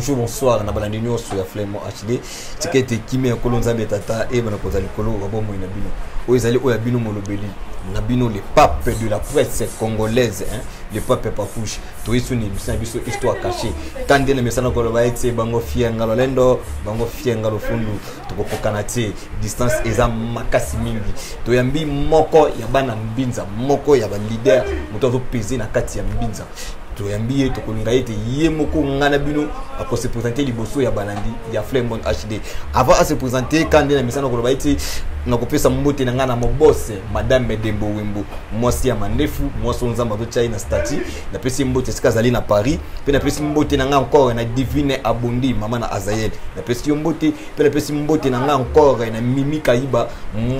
bonjour, bonsoir, na balandi nyonso ya Flemo HD. Tikete kimé kolonza betata e bana kozali kolo wabo mo inabino. Oyezali oyabino molobeli. Nabino le pape de la presse congolaise, hein, le pape Papouche. Tout isso ni biso histoire cachée. Quand les messages ko ba etse bango fienga lolendo, bango fienga lo fundu, to ko kanate distance eza makasi mingi. To yambi moko ya bana mbinza, moko ya ba leader, moto zo peser na kati ya mbinza. To yambi to ko linga ete yemoko ngana bino pour se présenter liboso ya balandi ya Flame HD. Avant à se présenter quand les messages ko ba etse nakopesa mbote na ngana mobose madame Medembo Wimbo mwasi ya mandefu mwasi nzamba to chai na stati na pesi mbote sikazali na Paris pe na pesi mbote na nga encore na Divine Abondi mama na Azael na pesi mbote pe na pesi mbote na nga encore na Mimi Kaiba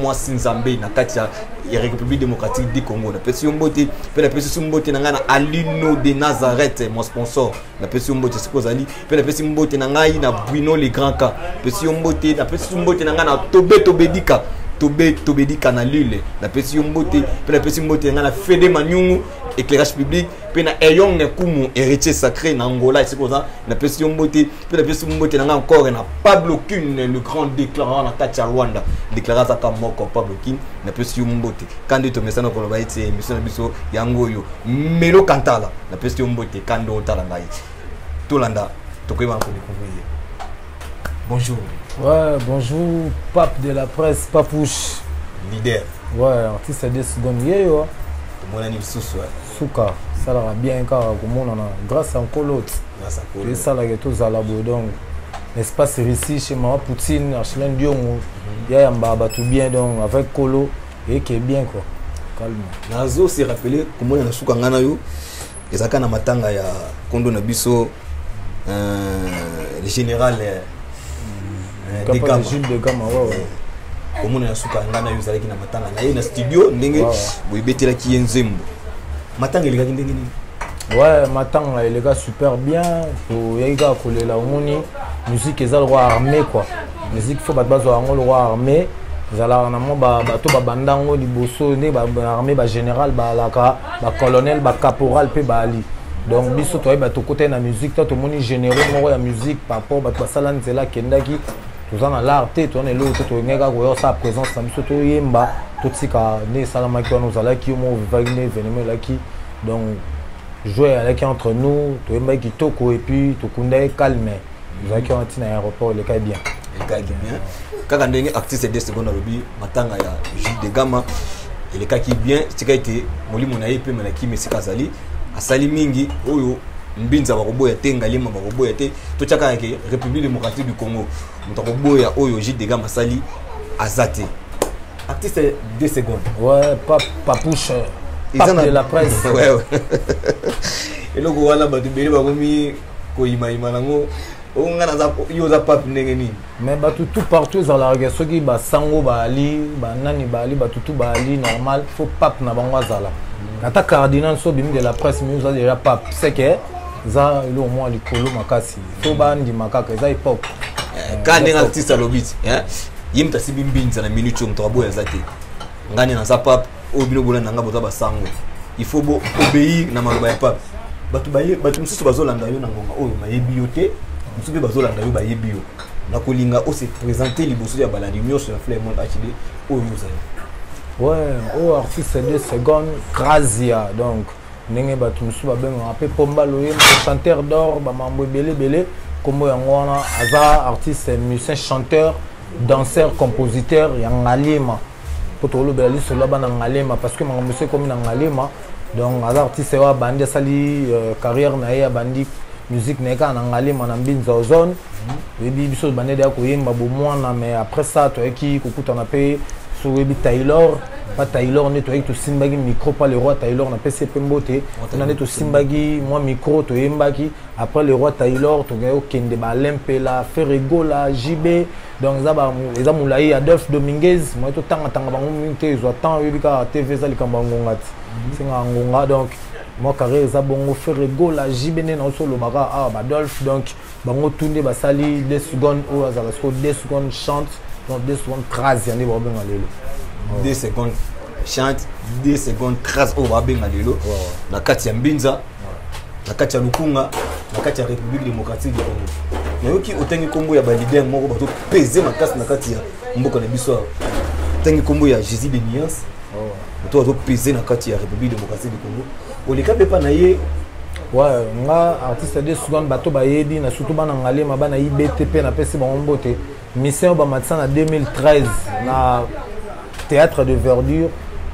mwasi nzambe na kati ya République démocratique du Congo na pesi mbote pe na pesi mbote na nga na Alino de Nazareth mon sponsor na pesi mbote sikozali pe na pesi mbote na ngai na Bruno le Grand Ka pesi mbote na pesi mbote na nga na Tobedika Tobedi Canalule, la pesi mbote, pe la pesi mbote na Fede Manyungu, éclairage public, pe na Eyong Kumu, héritier sacré na Angola, c'est comme ça, la pesi mbote, pe la pesi mbote na encore na Pablo Kin, le grand déclarant na Katia Rwanda, déclarant ça comme moko Pablo Kin, la pesi mbote. Quand tu mets ça dans le baïti, émission na biso yangoyo, Melo Kantala, la pesi mbote, kando talangai. Tolanda, to ko ko découvrir. Bonjour. Ouais, bonjour, pape de la presse, Papouche. Leader. Ouais, artiste de seconde yo. Mon ami Sousa. Souka, ça va bien car grâce à Nkolo. Grâce à Nkolo. Et ça là que tous à la donc l'espace ici chez moi Poutine, Archelin Diongo. Il y a un baba tout bien donc avec Kolo et qui est bien quoi. Calme. Nazo s'est rappelé comment on a souka ngana yo. Ezaka na matanga ya Kondo na biso le général de Gama. Jules de Gama, ouais. Comment on a souka ngana yo zalaki na matanga na ye na studio ndenge boibetela ki enzembo. Matanga il gaki ndenge ni. Ouais, matanga il est super bien pour yega kolela omoni musique ezal roi armé quoi. Musique faut battre bazo angol roi armé. Zala na mo ba to ba bandango liboso ne ba armé ba général ba laka ba colonel ba caporal pe ba ali. Donc biso to ba to côté na musique to moni généraux mo ya musique par rapport ba sala nzela kendaki tout en l'art te to ne lo to ngeka ko sa présence na biso to yemba to tsika ne sala maki on zala ki mo vagne événement là qui donc jouer avec entre nous to yemba ki toko et puis to kunde calme. Nous avons un aéroport le cas bien. Le cas bien. Quand on est artiste de seconde lobby, matanga ya Jules de Gama et le cas qui bien, c'est qu'a été moli monaye pe malaki mais c'est kazali asali mingi oyo mbinza bakoboya tenga lima bakoboya te to chaka yake République démocratique du Congo mutakoboya oyo Jules de Gama sali azate artiste de seconde. Ouais, Papouche pape de la presse. Ouais. Et logo wala ba tubeli ba komi ko ima nango. Mais tout partout dans la guerre, ceux qui ba sango ba ali, ba nani ba ali, ba tout ba ali normal, faut pape na bango zala. Ata cardinal so bimi de la presse mais ça déjà pape, c'est que ça il au moins likolo makasi. Faut ba ndi makaka, ça hip hop. Quand un artiste à l'obit, hein, yimta sibimbinza na minute mto aboya zate. Ngani na sa pape, obino bola nanga boza ba sango. Il faut obéir na maloba ya pape. Batu msusu bazolanda yo na ngonga oyo mayebiote. Nous sommes basés dans le bio. Na kolinga o se présenter liboso ya baladi nyonso ya Flame HD oyo zali. Ouais, o artiste de seconde Grazia donc ndenge batu musu ba benga apé Pomba Loye chanteur d'or ba mambo belé kombo yango wana aza artiste musicien chanteur danseur compositeur ya ngalema potolo bela solo bana ngalema parce que mambo c'est comme na ngalema donc aza artiste wa bande sali carrière na ya bandi musique n'est qu'en anglais mon ambinza zone et biso bande de ko yemba bo mwana mais après ça toi qui kukuta na pe so webi Taylor pas Taylor ne toi to simbagi micro pas le roi Taylor na PC pembote on a to simbagi moi micro to yembaki après le roi Taylor to gayo kende ba lempe la Ferregola JB donc ça ba les amulai Adolphe Dominguez moi to tanga bango minute zo temps yebika TV za likamba ngongati singa ngonga donc moi carré za bongo Ferrego la jibene na solo baka Adolphe donc bango tunde basali 2 secondes ou azala 2 secondes chante donc 2 secondes trace yandi ba benga lelo 2 secondes chante 2 secondes trace o ba benga lelo na kati ya mbinza na kati ya Lukunga na kati ya République démocratique du Congo nayoki otangi kombo ya ba leader moko bato peser makasi na kati ya mboka na biso otangi kombo ya Jésus de Niance bato peser na kati ya République démocratique du Congo oleka pe pa na ye ouais nga artiste de seconde bato bayebi na surtout bana ngalema bana IBTP na pesi bango mbote mission ba matsa na 2013 na théâtre de verdure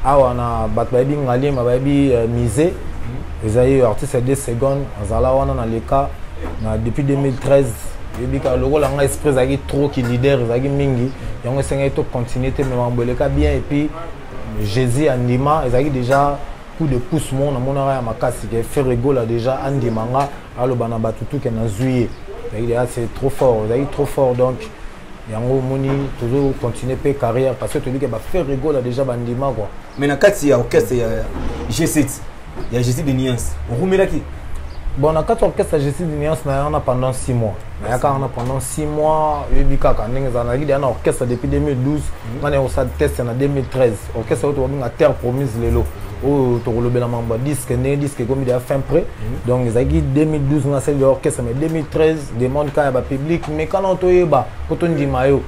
awa na bato bayebi ngalema bayebi musée ezali artiste de seconde azala wana na leka na depuis 2013 yebika lokola nga esprit ezalaki trop ki leader ezalaki mingi yango esengaki to continuer te mais mamboleka bien et puis Jésus andima ezalaki déjà coup de pouce mon na mona ya makasi ke fait rigola déjà andimanga aloba na batutu ke na zuye c'est trop fort ezalaki trop fort donc yango moni toujours continuer pe carrière parce que tu dis que ba faire rigola déjà bandima quoi mais na kati ya orchestre ya G7 ya Jésus de Niance orumelaki bon na kati orchestre Jésus de Niance na yana pendant 6 mois na yaka na pendant 6 mois yebika ka ndenge za na gidi na orchestre depuis 2012 ngane o sa test na 2013 orchestre to binga terre promise lelo o to kolobela mamba disque comme il a fin prêt donc ezaki 2012 na celle de orchestre mais 2013 demande ka ba public mais quand on to yeba poto ndima yo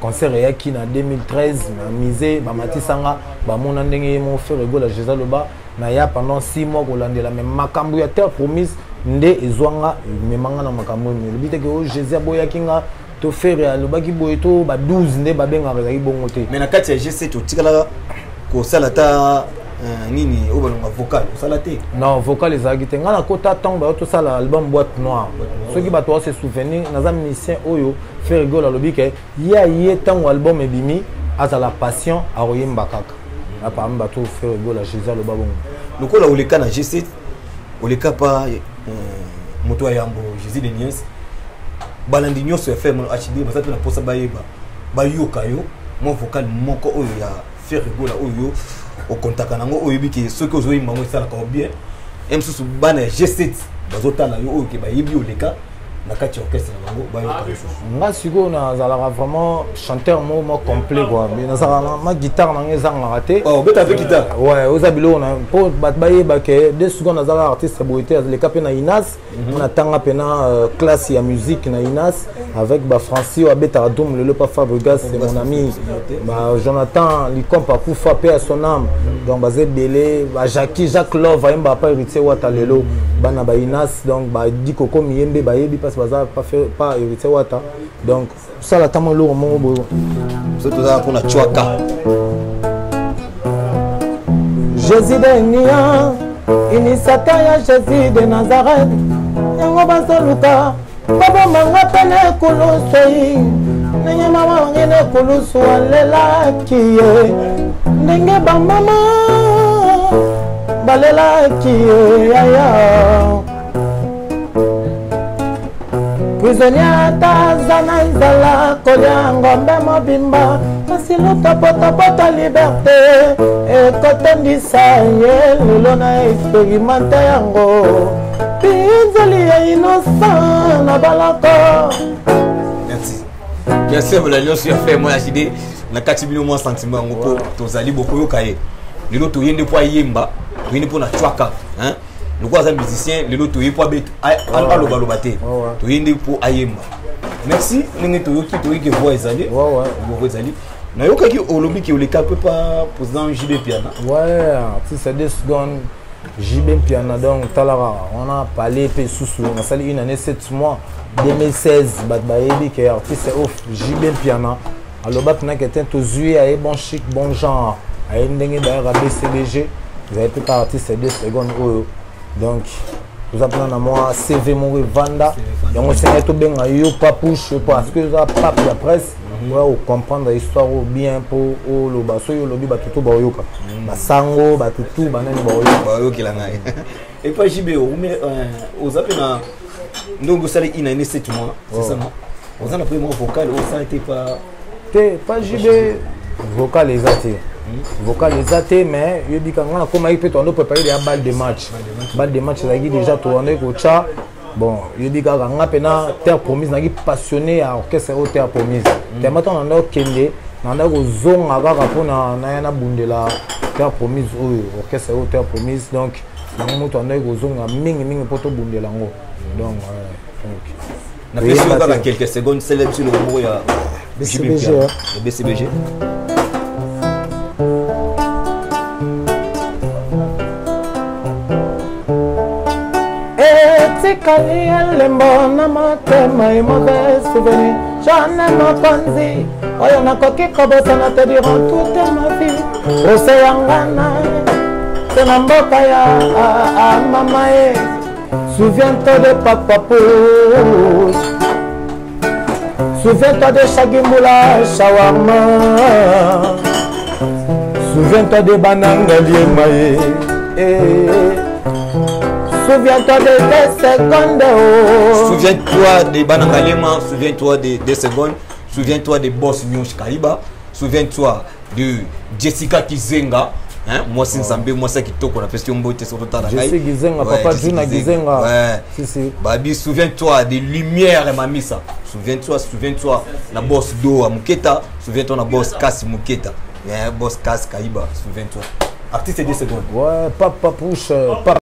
concert yaki na 2013 na misé ba matisanga ba mona ndenge mo faire rigola Jésus loba na ya pendant 6 mois kolandela mais makambu ya terre promise nde ezwanga memanga na makambu mais bite ke o Jésus aboyaki nga to faire alobaki boye to ba 12 nde ba benga ezaki bongo te mais na kati ya G7 to tikala ko salata nini obalonga vocal sala te non vocal ezalaki te nga na kota temps ba to sala album boîte noire soki bato se souvenir naza musicien oyo faire rigola lobi ke ya ye tango album ebimi azala patient aroyemba kaka apparemment bato faire rigola Jésus loba bongo lokola oleka na G7 oleka pa moto yambo Jésus de Niance balandi nyonso ya FM HD basatu na posa bayeba bayoka yo mo vocal moko oyo ya faire rigola oyo o contaka nango oyo biki soki ozoyimba ngo sala ka bien emsusu bana G7 bazotala yo oyo ke bayebi oleka na kati orchestre na bango bayoka nga siko na zalaka vraiment chanteur mo complet quoi mais na zalaka ma guitare na ngezanga raté oh beta avec guitare ouais ozabilo na po bat bayeba ke 2 secondes na zalaka artiste boité le capé na Inas on atanga pena classe ya musique na Inas avec ba Francis abeta dom le pas Fabregas c'est mon ami ba Jonathan Likompa kufa paix à son âme donc bazé belé ba Jacques Love ayemba pas héritier wata lelo bana ba Inas donc ba dikoko miyembe ba yebi pas pas héritier wata donc ça la tamo lourd mon boyo c'est tout ça pour la chouaka Jésus de Nia initiateur ya Jésus de Nazareth yango bazoluka babo manga pele kolosoi nenge mama ngene koloso alela kiye nenge ba mama balela kiye yaya prisonnier tazana nzala kolia ngombe mobimba kasi lotapotapota liberté ekotondisa ye lelo na expérimente yango pinzeli ya innocent na balako merci merci pour la nyonso ya fait moi HD na kati bino mo sentiment ngoko tozali boko yokaye lelo toyende po yemba toyende po na chwaka hein nous quoi un musicien le lot toyé po bet aloba loba te toyende po ayemba merci nenge toyoki toyike voix ezali voix ezali na yokaki olobi ki oleka pe pa président JB Piana ouais si c'est 2 secondes JB Piana donc talara on a parlé pe sous on a sali une année 7 mois 2016 bat bayebi que artiste off JB Piana aloba tena que to zui ay bon chic bon genre ay ndenge d'ailleurs BCBG vous avez pas artiste 2 secondes donc vous appelez à moi CV mon Vanda donc c'est tout bien yo papouche parce que ça pape la presse ouais comprendre l'histoire bien pour le baso yo lobi batutu ba yoka basango batutu banani ba yoka la ngai et pas JB aux appels na ndongo sali ina ne 7 mois c'est ça non on a pris mon vocal on ça était pas JB vocal exacté vocal exacté mais je dis quand on a comment il peut on peut préparer des balles de match là qui déjà tourné coacha bon je dis quand on a pena terre promise n'a qui passionné à orchestre au terre promise tellement on a kende on a zone aga pour na bundela terre promise au orchestre au terre promise donc moto andaki kozonga mingi po tobundela yango donc na pesi kaka quelques secondes célèbre sur le mot ya BCBG etikali elembo na motema e mauvais souvenir jane mokonzi oyo nakoki kobosana te durant toute ma vie oseyangana te na mboka ya mama e souviens-toi de Papa Pouche, souviens-toi de Chagimboula Shawarma, souviens-toi de Bananga Liemae, souviens-toi de des secondes. Souviens-toi de Bananga Liema, souviens-toi des secondes, souviens-toi de Boss Nyush Kaiba, souviens-toi de Jessica Kizenga. Hein? Moi c'est Nzambe, moi c'est Kitoko, on a fait un beau test sur le terrain. Jessica Kizenga, papa Juna Kizenga. Ouais. Si. Babi, souviens-toi des lumières, mamisa. Souviens-toi, la boss Do à Muketa. Souviens-toi la boss Kassi Muketa. Boss Kassi Kaiba, souviens-toi. Artiste 10 secondes. Ouais, Papa Pouche, Papa.